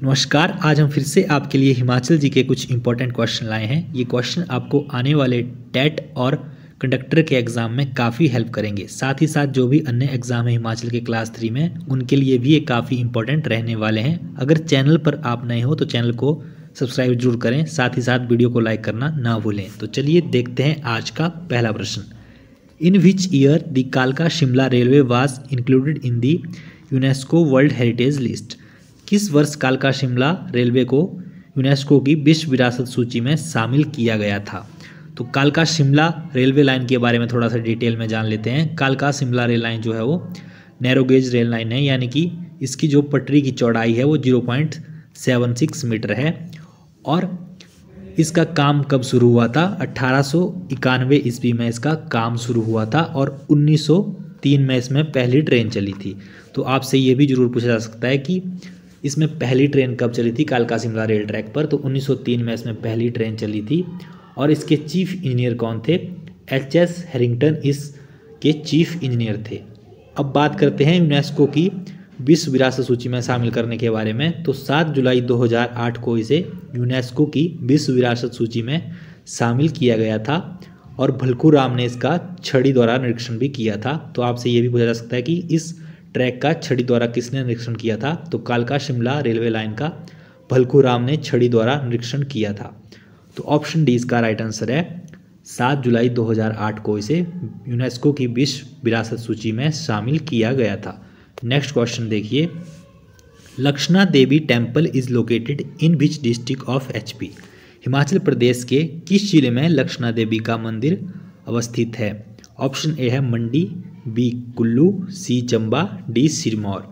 नमस्कार। आज हम फिर से आपके लिए हिमाचल जी के कुछ इंपॉर्टेंट क्वेश्चन लाए हैं। ये क्वेश्चन आपको आने वाले टेट और कंडक्टर के एग्ज़ाम में काफ़ी हेल्प करेंगे। साथ ही साथ जो भी अन्य एग्ज़ाम है हिमाचल के क्लास 3 में, उनके लिए भी ये काफ़ी इंपॉर्टेंट रहने वाले हैं। अगर चैनल पर आप नए हो तो चैनल को सब्सक्राइब जरूर करें, साथ ही साथ वीडियो को लाइक करना ना भूलें। तो चलिए देखते हैं आज का पहला प्रश्न। इन विच ईयर द कालका Shimla railway was included in the UNESCO world heritage list. किस वर्ष कालका शिमला रेलवे को यूनेस्को की विश्व विरासत सूची में शामिल किया गया था। तो कालका शिमला रेलवे लाइन के बारे में थोड़ा सा डिटेल में जान लेते हैं। कालका शिमला रेल लाइन जो है वो नैरो गेज रेल लाइन है, यानी कि इसकी जो पटरी की चौड़ाई है वो 0.76 मीटर है। और इसका काम कब शुरू हुआ था? 1891 ईस्वी में इसका काम शुरू हुआ था और 1903 में इसमें पहली ट्रेन चली थी। तो आपसे ये भी जरूर पूछा जा सकता है कि इसमें पहली ट्रेन कब चली थी कालका शिमला रेल ट्रैक पर। तो 1903 में इसमें पहली ट्रेन चली थी। और इसके चीफ इंजीनियर कौन थे? एच.एस. हैरिंगटन इसके चीफ इंजीनियर थे। अब बात करते हैं यूनेस्को की विश्व विरासत सूची में शामिल करने के बारे में। तो 7 जुलाई 2008 को इसे यूनेस्को की विश्व विरासत सूची में शामिल किया गया था और भलकू राम ने इसका छड़ी द्वारा निरीक्षण भी किया था। तो आपसे ये भी पूछा जा सकता है कि इस ट्रैक का छड़ी द्वारा किसने निरीक्षण किया था? तो कालका शिमला रेलवे लाइन का भलकू राम ने छड़ी द्वारा निरीक्षण किया था। तो ऑप्शन डी इसका राइट आंसर है। 7 जुलाई 2008 को इसे यूनेस्को की विश्व विरासत सूची में शामिल किया गया था। नेक्स्ट क्वेश्चन देखिए। Lakshana Devi temple is located in which district of HP. Himachal Pradesh के किस जिले में लक्षणा देवी का मंदिर अवस्थित है? ऑप्शन ए है मंडी, बी कुल्लू, सी चंबा, डी सिरमौर।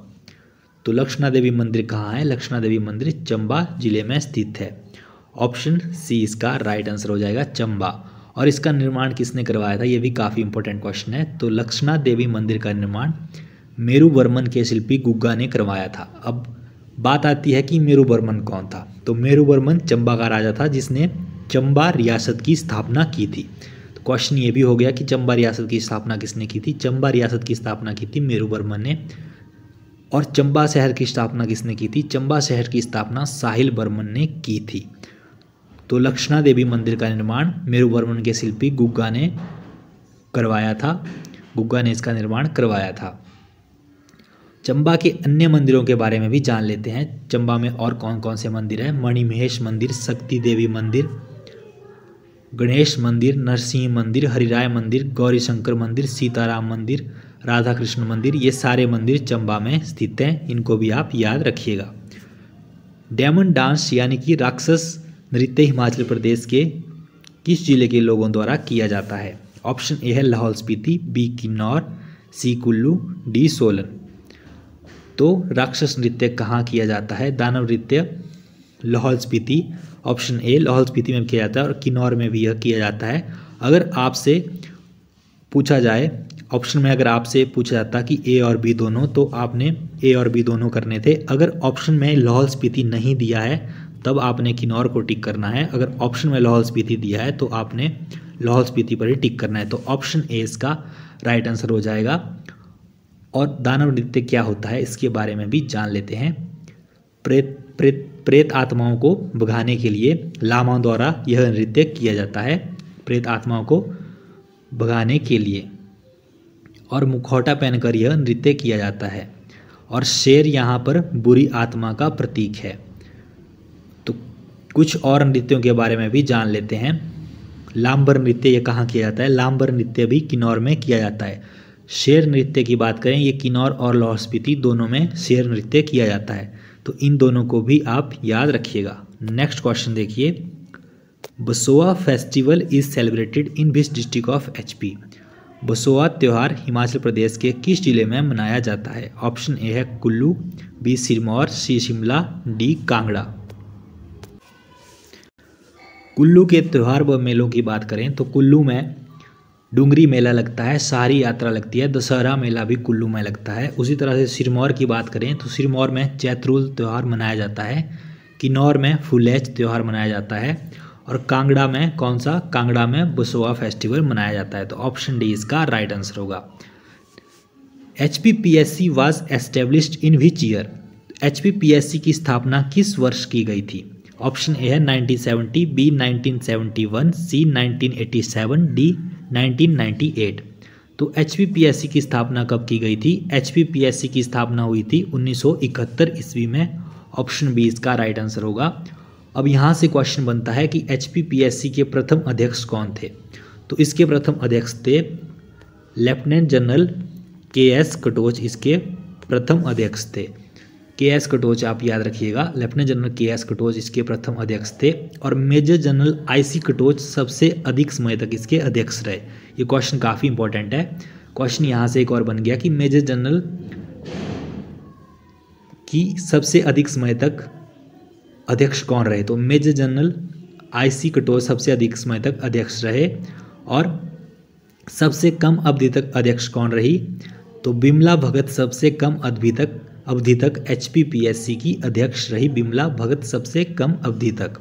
तो लक्षणा देवी मंदिर कहाँ है? लक्षणा देवी मंदिर चंबा जिले में स्थित है। ऑप्शन सी इसका राइट आंसर हो जाएगा, चंबा। और इसका निर्माण किसने करवाया था? ये भी काफ़ी इंपॉर्टेंट क्वेश्चन है। तो लक्षणा देवी मंदिर का निर्माण मेरुवर्मन के शिल्पी गुग्गा ने करवाया था। अब बात आती है कि मेरुवर्मन कौन था? तो मेरुवर्मन चंबा का राजा था जिसने चंबा रियासत की स्थापना की थी। तो क्वेश्चन ये भी हो गया कि चंबा रियासत की स्थापना किसने की थी? चंबा रियासत की स्थापना की थी मेरुवर्मन ने। और चंबा शहर की स्थापना किसने की थी? चंबा शहर की स्थापना साहिल वर्मन ने की थी। तो लक्षणा देवी मंदिर का निर्माण मेरुवर्मन के शिल्पी गुग्गा ने करवाया था। गुग्गा ने इसका निर्माण करवाया था। चंबा के अन्य मंदिरों के बारे में भी जान लेते हैं। चंबा में और कौन कौन से मंदिर हैं? मणिमहेश मंदिर, शक्ति देवी मंदिर, गणेश मंदिर, नरसिंह मंदिर, हरिराय मंदिर, गौरी शंकर मंदिर, सीताराम मंदिर, राधा कृष्ण मंदिर, ये सारे मंदिर चंबा में स्थित हैं। इनको भी आप याद रखिएगा। डेमन डांस यानी कि राक्षस नृत्य हिमाचल प्रदेश के किस जिले के लोगों द्वारा किया जाता है? ऑप्शन ए है लाहौल स्पीति, बी किन्नौर, सी कुल्लू, डी सोलन। तो राक्षस नृत्य कहाँ किया जाता है? दानव नृत्य लाहौल स्पीति, ऑप्शन ए लाहौल स्पीति में किया जाता है और किन्नौर में भी यह किया जाता है। अगर आपसे पूछा जाए, ऑप्शन में अगर आपसे पूछा जाता कि ए और बी दोनों, तो आपने ए और बी दोनों करने थे। अगर ऑप्शन में लाहौल स्पीति नहीं दिया है तब आपने किन्नौर को टिक करना है। अगर ऑप्शन में लाहौल स्पीति दिया है तो आपने लाहौल स्पीति पर ही टिक करना है। तो ऑप्शन ए इसका राइट आंसर हो जाएगा। और दानव नृत्य क्या होता है इसके बारे में भी जान लेते हैं। प्रेत आत्माओं को भगाने के लिए लामाओं द्वारा यह नृत्य किया जाता है। प्रेत आत्माओं को भगाने के लिए और मुखौटा पहनकर यह नृत्य किया जाता है। और शेर यहाँ पर बुरी आत्मा का प्रतीक है। तो कुछ और नृत्यों के बारे में भी जान लेते हैं। लांबर नृत्य ये कहाँ किया जाता है? लांबर नृत्य भी किन्नौर में किया जाता है। शेर नृत्य की बात करें, ये किन्नौर और लाहौल स्पीति दोनों में शेर नृत्य किया जाता है। तो इन दोनों को भी आप याद रखिएगा। नेक्स्ट क्वेश्चन देखिए। Basoa festival is celebrated in which district of HP. Basoa त्यौहार हिमाचल प्रदेश के किस जिले में मनाया जाता है? ऑप्शन ए है कुल्लू, बी सिरमौर, सी शिमला, डी कांगड़ा। कुल्लू के त्यौहार व मेलों की बात करें तो कुल्लू में डूंगरी मेला लगता है, सारी यात्रा लगती है, दशहरा मेला भी कुल्लू में लगता है। उसी तरह से सिरमौर की बात करें तो सिरमौर में चैत्रुल त्यौहार मनाया जाता है। किन्नौर में फुलेच त्यौहार मनाया जाता है। और कांगड़ा में कौन सा? कांगड़ा में बसोआ फेस्टिवल मनाया जाता है। तो ऑप्शन डी इसका राइट आंसर होगा। HPPSC was established in which year. HPPSC की स्थापना किस वर्ष की गई थी? ऑप्शन ए है 1970, बी 1971, सी 1987, डी 1998। तो HPPSC की स्थापना कब की गई थी? HPPSC की स्थापना हुई थी 1971 ईस्वी में। ऑप्शन बी इसका राइट आंसर होगा। अब यहाँ से क्वेश्चन बनता है कि HPPSC के प्रथम अध्यक्ष कौन थे? तो इसके प्रथम अध्यक्ष थे लेफ्टिनेंट जनरल KS कटोच। इसके प्रथम अध्यक्ष थे KS कटोच, आप याद रखिएगा, लेफ्टिनेंट जनरल KS कटोच इसके प्रथम अध्यक्ष थे। और मेजर जनरल IC कटोच सबसे अधिक समय तक इसके अध्यक्ष रहे। ये क्वेश्चन काफ़ी इंपॉर्टेंट है। क्वेश्चन यहाँ से एक और बन गया कि मेजर जनरल की सबसे अधिक समय तक अध्यक्ष कौन रहे? तो मेजर जनरल IC कटोच सबसे अधिक समय तक अध्यक्ष रहे। और सबसे कम अवधि तक अध्यक्ष कौन रही? तो बिमला भगत सबसे कम अवधि तक HPPSC की अध्यक्ष रही। बिमला भगत सबसे कम अवधि तक।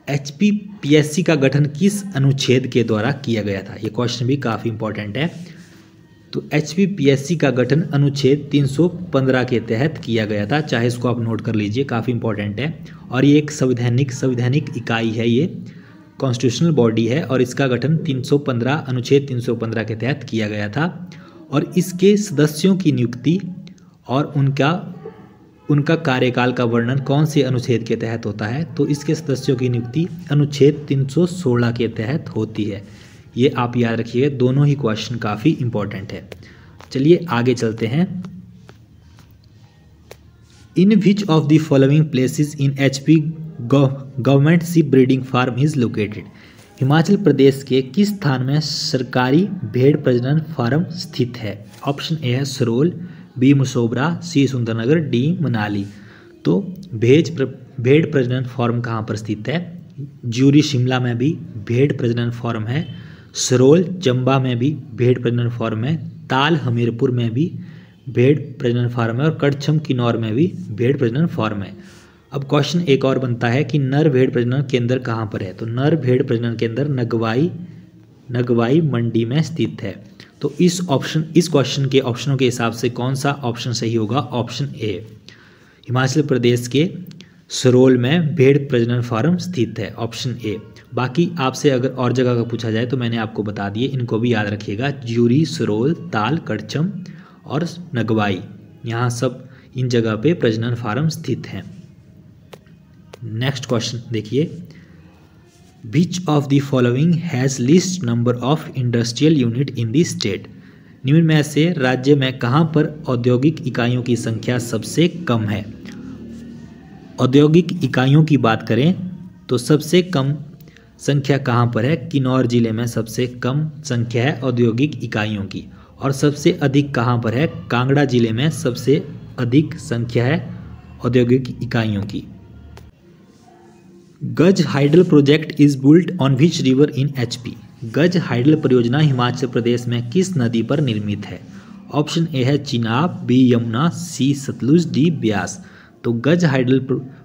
HPPSC का गठन किस अनुच्छेद के द्वारा किया गया था? ये क्वेश्चन भी काफ़ी इंपॉर्टेंट है। तो HPPSC का गठन अनुच्छेद 315 के तहत किया गया था। चाहे इसको आप नोट कर लीजिए, काफ़ी इंपॉर्टेंट है। और ये एक संवैधानिक इकाई है, ये कॉन्स्टिट्यूशनल बॉडी है और इसका गठन 315 अनुच्छेद 315 के तहत किया गया था। और इसके सदस्यों की नियुक्ति और उनका कार्यकाल का वर्णन कौन से अनुच्छेद के तहत होता है? तो इसके सदस्यों की नियुक्ति अनुच्छेद 316 के तहत होती है। ये आप याद रखिएगा, दोनों ही क्वेश्चन काफ़ी इंपॉर्टेंट है। चलिए आगे चलते हैं। In which of the following places in HP government sheep breeding farm is located? Himachal Pradesh के किस स्थान में सरकारी भेड़ प्रजनन फार्म स्थित है? ऑप्शन ए है सरोल, बी मसोबरा, सी सुंदरनगर, डी मनाली। तो भेड़ प्रजनन फार्म कहाँ पर स्थित है? ज्यूरी शिमला में भी भेड़ प्रजनन फार्म है, सरोल चंबा में भी भेड़ प्रजनन फार्म है, ताल हमीरपुर में भी भेड़ प्रजनन फार्म है और कड़छम किन्नौर में भी भेड़ प्रजनन फार्म है। अब क्वेश्चन एक और बनता है कि नर भेड़ प्रजनन केंद्र कहाँ पर है? तो नर भेड़ प्रजनन केंद्र नगवाई मंडी में स्थित है। तो इस क्वेश्चन के ऑप्शनों के हिसाब से कौन सा ऑप्शन सही होगा? ऑप्शन ए, हिमाचल प्रदेश के सरोल में भेड़ प्रजनन फार्म स्थित है, ऑप्शन ए। बाकी आपसे अगर और जगह का पूछा जाए तो मैंने आपको बता दिए, इनको भी याद रखिएगा। ज्यूरी, सरोल, ताल, कड़छम और नगवाई, यहाँ सब इन जगह पे प्रजनन फार्म स्थित हैं। नेक्स्ट क्वेश्चन देखिए, विच of the following has list number of industrial unit in the state? निम्न में से राज्य में कहाँ पर औद्योगिक इकाइयों की संख्या सबसे कम है? औद्योगिक इकाइयों की बात करें तो सबसे कम संख्या कहाँ पर है? किन्नौर जिले में सबसे कम संख्या है औद्योगिक इकाइयों की। और सबसे अधिक कहाँ पर है? कांगड़ा जिले में सबसे अधिक संख्या है औद्योगिक इकाइयों की। गज hydel project is built on which river in HP? गज हाइडल परियोजना हिमाचल प्रदेश में किस नदी पर निर्मित है? ऑप्शन ए है चिनाब, बी यमुना, सी सतलुज, डी ब्यास। तो गज हाइडल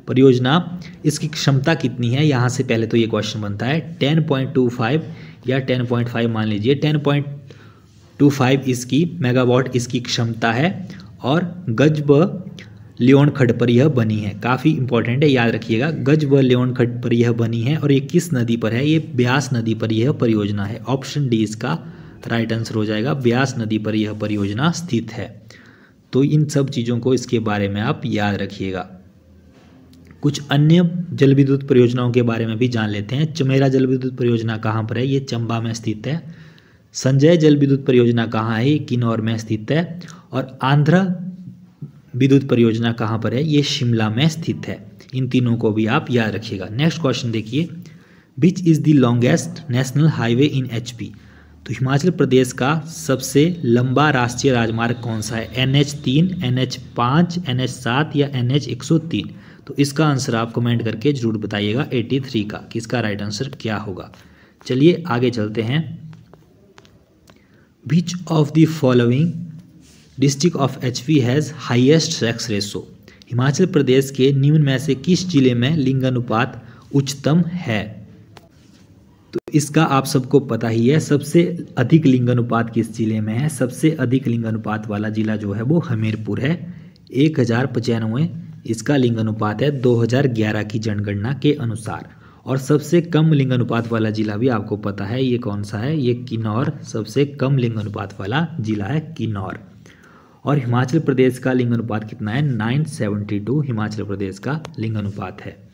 परियोजना, इसकी क्षमता कितनी है? यहाँ से पहले तो ये क्वेश्चन बनता है 10.25 या 10.5 मान लीजिए, 10.25 इसकी मेगावाट इसकी क्षमता है। और गज व लियोन खड्ड पर यह बनी है। काफ़ी इंपॉर्टेंट है, याद रखिएगा। गज व लियोन खड्ड पर यह बनी है और ये किस नदी पर है? ये ब्यास नदी पर यह परियोजना है। ऑप्शन डी इसका राइट आंसर हो जाएगा। ब्यास नदी पर यह परियोजना स्थित है। तो इन सब चीज़ों को इसके बारे में आप याद रखिएगा। कुछ अन्य जल विद्युत परियोजनाओं के बारे में भी जान लेते हैं। चमेरा जल विद्युत परियोजना कहाँ पर है? ये चंबा में स्थित है। संजय जल विद्युत परियोजना कहाँ है? ये किन्नौर में स्थित है। और आंध्रा विद्युत परियोजना कहाँ पर है? ये शिमला में स्थित है। इन तीनों को भी आप याद रखिएगा। नेक्स्ट क्वेश्चन देखिए, which is the longest national highway in HP? तो हिमाचल प्रदेश का सबसे लंबा राष्ट्रीय राजमार्ग कौन सा है? NH3, NH5, NH7 या NH103? तो इसका आंसर आप कमेंट करके जरूर बताइएगा 83 का, कि इसका राइट आंसर क्या होगा। चलिए आगे चलते हैं। Which of the following district of HP has highest sex ratio? Himachal Pradesh के निम्न में से किस जिले में लिंगानुपात उच्चतम है? तो इसका आप सबको पता ही है। सबसे अधिक लिंगानुपात किस जिले में है? सबसे अधिक लिंगानुपात वाला जिला जो है वो हमीरपुर है। 1095 इसका लिंग अनुपात है 2011 की जनगणना के अनुसार। और सबसे कम लिंग अनुपात वाला जिला भी आपको पता है, ये कौन सा है, ये किन्नौर सबसे कम लिंग अनुपात वाला जिला है, किन्नौर। और हिमाचल प्रदेश का लिंग अनुपात कितना है, 972 हिमाचल प्रदेश का लिंग अनुपात है।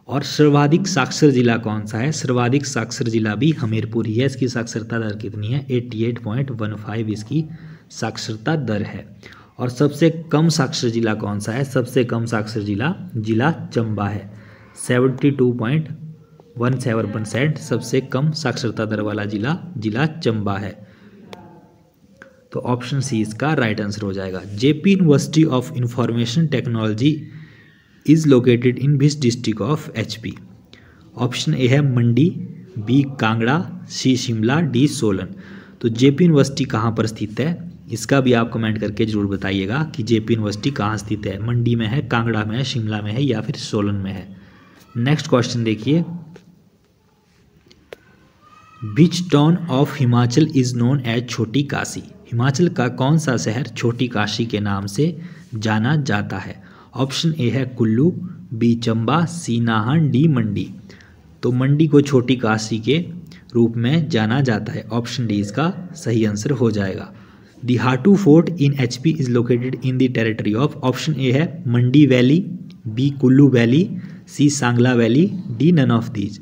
और सर्वाधिक साक्षर जिला कौन सा है, सर्वाधिक साक्षर जिला भी हमीरपुर ही है। इसकी साक्षरता दर कितनी है, 88.15 इसकी साक्षरता दर है। और सबसे कम साक्षर जिला कौन सा है, सबसे कम साक्षर जिला जिला चंबा है, 72.17% सबसे कम साक्षरता दर वाला जिला जिला चंबा है। तो ऑप्शन सी इसका राइट आंसर हो जाएगा। JP university of information technology is located in which district of HP. Option A है मंडी, बी कांगड़ा, सी शिमला, डी सोलन। तो जेपी यूनिवर्सिटी कहाँ पर स्थित है, इसका भी आप कमेंट करके जरूर बताइएगा कि जेपी यूनिवर्सिटी कहाँ स्थित है, मंडी में है, कांगड़ा में है, शिमला में है या फिर सोलन में है। नेक्स्ट क्वेश्चन देखिए, which town of Himachal is known as Chhoti Kashi. Himachal का कौन सा शहर छोटी काशी के नाम से जाना जाता है। ऑप्शन ए है कुल्लू, बी चंबा, सी नाहन, डी मंडी। तो मंडी को छोटी काशी के रूप में जाना जाता है, ऑप्शन डी इसका सही आंसर हो जाएगा। The Hatu fort in HP is located in the territory of. Option A है Mandi valley, B Kullu valley, C Sangla valley, D none of these.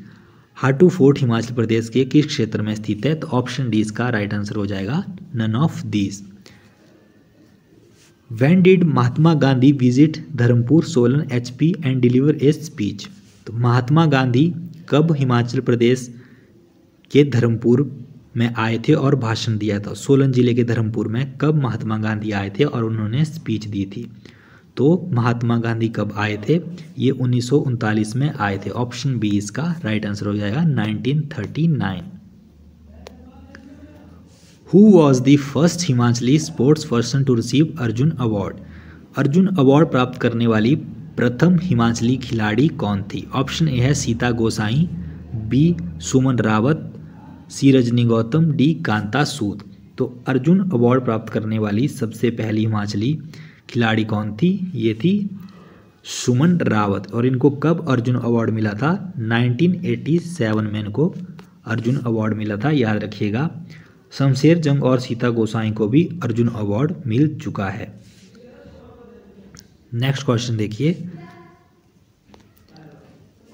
Hatu fort Himachal Pradesh के किस क्षेत्र में स्थित है, तो ऑप्शन डी इसका राइट आंसर हो जाएगा, none of these. When did Mahatma Gandhi visit Dharampur, Solan, HP and deliver a speech. तो महात्मा गांधी कब हिमाचल प्रदेश के धर्मपुर में आए थे और भाषण दिया था। सोलन जिले के धर्मपुर में कब महात्मा गांधी आए थे और उन्होंने स्पीच दी थी। तो महात्मा गांधी कब आए थे, ये 1939 में आए थे, ऑप्शन बी इसका राइट आंसर हो जाएगा, 1939। Who was the first Himachali sports person to receive Arjuna award. Arjuna award प्राप्त करने वाली प्रथम हिमाचली खिलाड़ी कौन थी। ऑप्शन ए है सीता गोसाई, बी सुमन रावत, सी रजनी गौतम, डी कांता सूद। तो अर्जुन अवार्ड प्राप्त करने वाली सबसे पहली हिमाचली खिलाड़ी कौन थी, ये थी सुमन रावत। और इनको कब अर्जुन अवार्ड मिला था, 1987 में इनको अर्जुन अवार्ड मिला था, याद रखिएगा। शमशेर जंग और सीता गोसाई को भी अर्जुन अवार्ड मिल चुका है। नेक्स्ट क्वेश्चन देखिए,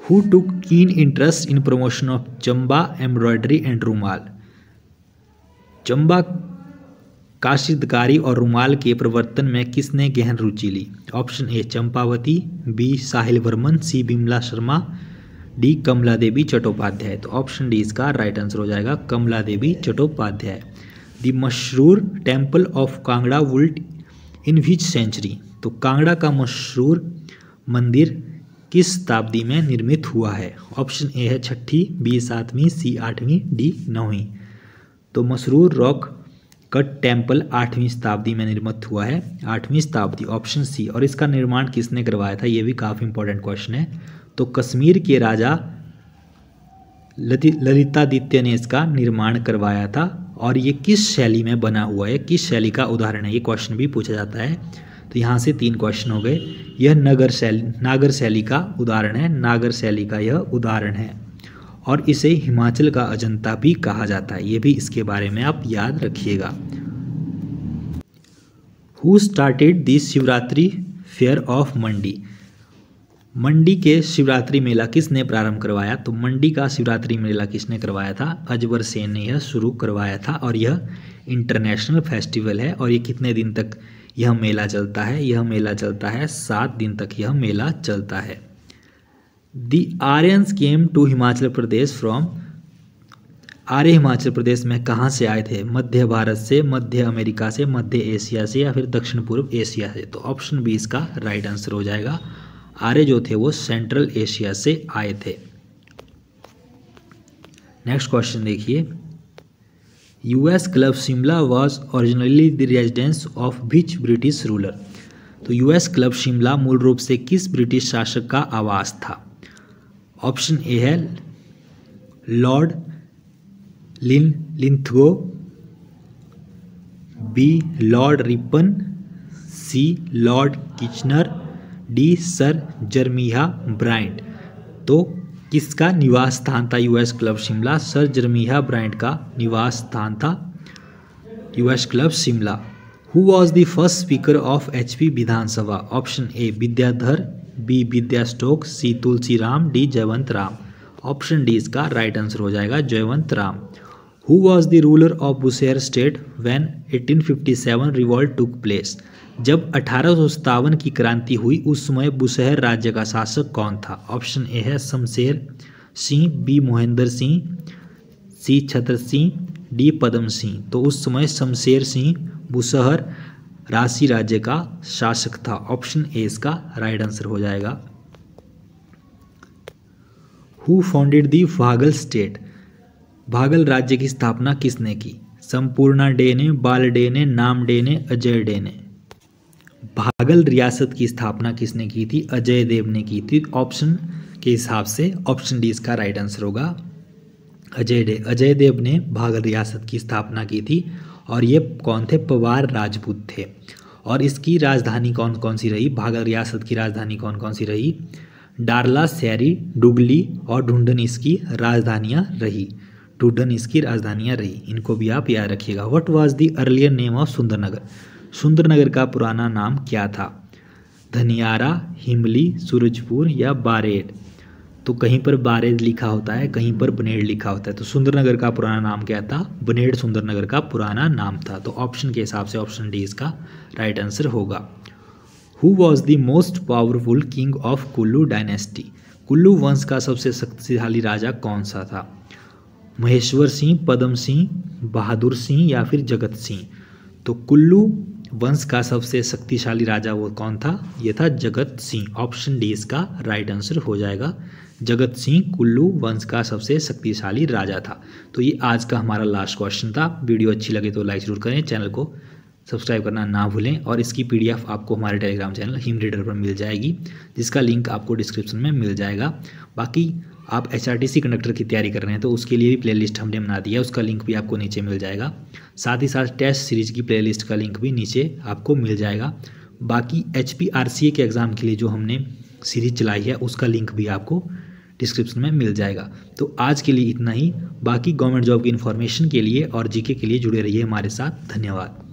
who took keen interest in promotion of Chamba embroidery and रुमाल। चंबा काशितकारी और रुमाल के प्रवर्तन में किसने गहन रुचि ली। Option A Champavati, B Sahil Varman, C Bimla Sharma, D Kamla Devi Chattopadhyay. तो ऑप्शन डी इसका राइट आंसर हो जाएगा, कमला देवी चट्टोपाध्याय। द मशहूर temple of Kangra built in which century. तो कांगड़ा का मशहूर मंदिर किस शताब्दी में निर्मित हुआ है। ऑप्शन ए है 6ठी, बी 7वीं, सी 8वीं, डी 9वीं। तो मशहूर रॉक कट टेम्पल 8वीं शताब्दी में निर्मित हुआ है, 8वीं शताब्दी, ऑप्शन सी। और इसका निर्माण किसने करवाया था, ये भी काफ़ी इंपॉर्टेंट क्वेश्चन है। तो कश्मीर के राजा ललितादित्य ने इसका निर्माण करवाया था। और ये किस शैली में बना हुआ है, किस शैली का उदाहरण है, ये क्वेश्चन भी पूछा जाता है। तो यहाँ से 3 क्वेश्चन हो गए। यह नागर शैली का उदाहरण है, नागर शैली का यह उदाहरण है। और इसे हिमाचल का अजंता भी कहा जाता है, ये भी इसके बारे में आप याद रखिएगा। Who started the Shivratri fair of Mandi. Mandi के शिवरात्रि मेला किसने प्रारंभ करवाया। तो मंडी का शिवरात्रि मेला किसने करवाया था, अजबर सेन ने यह शुरू करवाया था। और यह इंटरनेशनल फेस्टिवल है। और ये कितने दिन तक यह मेला चलता है, यह मेला चलता है 7 दिन तक यह मेला चलता है। The Aryans came to Himachal Pradesh from. आर्य हिमाचल प्रदेश में कहाँ से आए थे, मध्य भारत से, मध्य अमेरिका से, मध्य एशिया से या फिर दक्षिण पूर्व एशिया से। तो ऑप्शन बी इसका राइट आंसर हो जाएगा। आर्य जो थे वो सेंट्रल एशिया से आए थे। नेक्स्ट क्वेश्चन देखिए, US club Shimla was originally the residence of which British ruler. तो यूएस क्लब शिमला मूल रूप से किस ब्रिटिश शासक का आवास था। ऑप्शन ए है Lord Linlithgow, B Lord Ripon, C Lord Kitchener, D Sir Jeremiah Bryant. तो किसका निवास स्थान था US club Shimla? Sir Jeremiah Bryant का निवास स्थान था US club Shimla. Who was the first speaker of HP Vidhan Sabha? Option A Vidyadhar, B Vidya Stokes, C Tulsi Ram, D Jaywant Ram. Option D इसका राइट आंसर हो जाएगा Jaywant Ram. Who was the ruler of Bushahr state when 1857 revolt took place? जब 1857 की क्रांति हुई उस समय बुशहर राज्य का शासक कौन था? ऑप्शन ए है शमशेर सिंह, बी महेंद्र सिंह, सी छत्र सिंह, डी पदम सिंह। तो उस समय शमशेर सिंह बुशहर राशि राज्य का शासक था। ऑप्शन ए इसका राइट आंसर हो जाएगा। हु फाउंडेड दी भागल स्टेट? भागल राज्य की स्थापना किसने की? संपूर्णा डे ने, बाल डे ने, नाम डे ने, अजय डे ने। भागल रियासत की स्थापना किसने की थी? अजय देव ने की थी। ऑप्शन के हिसाब से ऑप्शन डी इसका राइट आंसर होगा अजय देव ने भागल रियासत की स्थापना की थी। और ये कौन थे? पवार राजपूत थे। और इसकी राजधानी कौन कौन सी रही? भागल रियासत की राजधानी कौन कौन सी रही? डारला, सैरी, डुगली और ढूंढन इसकी राजधानियां रही। इनको भी आप याद रखिएगा। What was the earlier name of Sundernagar? Sundernagar का पुराना नाम क्या था? धनियारा, हिमली, सूरजपुर या बारेड? तो कहीं पर बारेड लिखा होता है, कहीं पर बनेड़ लिखा होता है। तो सुंदरनगर का पुराना नाम क्या था? बनेड़ सुंदरनगर का पुराना नाम था। तो ऑप्शन के हिसाब से ऑप्शन डी इसका राइट आंसर होगा। Who was the most powerful king of Kullu dynasty? Kullu वंश का सबसे शक्तिशाली राजा कौन सा था? महेश्वर सिंह, पदम सिंह, बहादुर सिंह या फिर जगत सिंह? तो कुल्लू वंश का सबसे शक्तिशाली राजा वो कौन था? ये था जगत सिंह। ऑप्शन डी इसका राइट आंसर हो जाएगा। जगत सिंह कुल्लू वंश का सबसे शक्तिशाली राजा था। तो ये आज का हमारा लास्ट क्वेश्चन था। वीडियो अच्छी लगे तो लाइक जरूर करें, चैनल को सब्सक्राइब करना ना भूलें। और इसकी पीडीएफ आपको हमारे टेलीग्राम चैनल हिम रीडर पर मिल जाएगी, जिसका लिंक आपको डिस्क्रिप्शन में मिल जाएगा। बाकी आप एचआरटीसी कंडक्टर की तैयारी कर रहे हैं तो उसके लिए भी प्लेलिस्ट हमने बना दिया है, उसका लिंक भी आपको नीचे मिल जाएगा। साथ ही साथ टेस्ट सीरीज की प्लेलिस्ट का लिंक भी नीचे आपको मिल जाएगा। बाकी HPRCA के एग्ज़ाम के लिए जो हमने सीरीज चलाई है उसका लिंक भी आपको डिस्क्रिप्शन में मिल जाएगा। तो आज के लिए इतना ही। बाकी गवर्नमेंट जॉब की इन्फॉर्मेशन के लिए और जीके के लिए जुड़े रहिए हमारे साथ। धन्यवाद।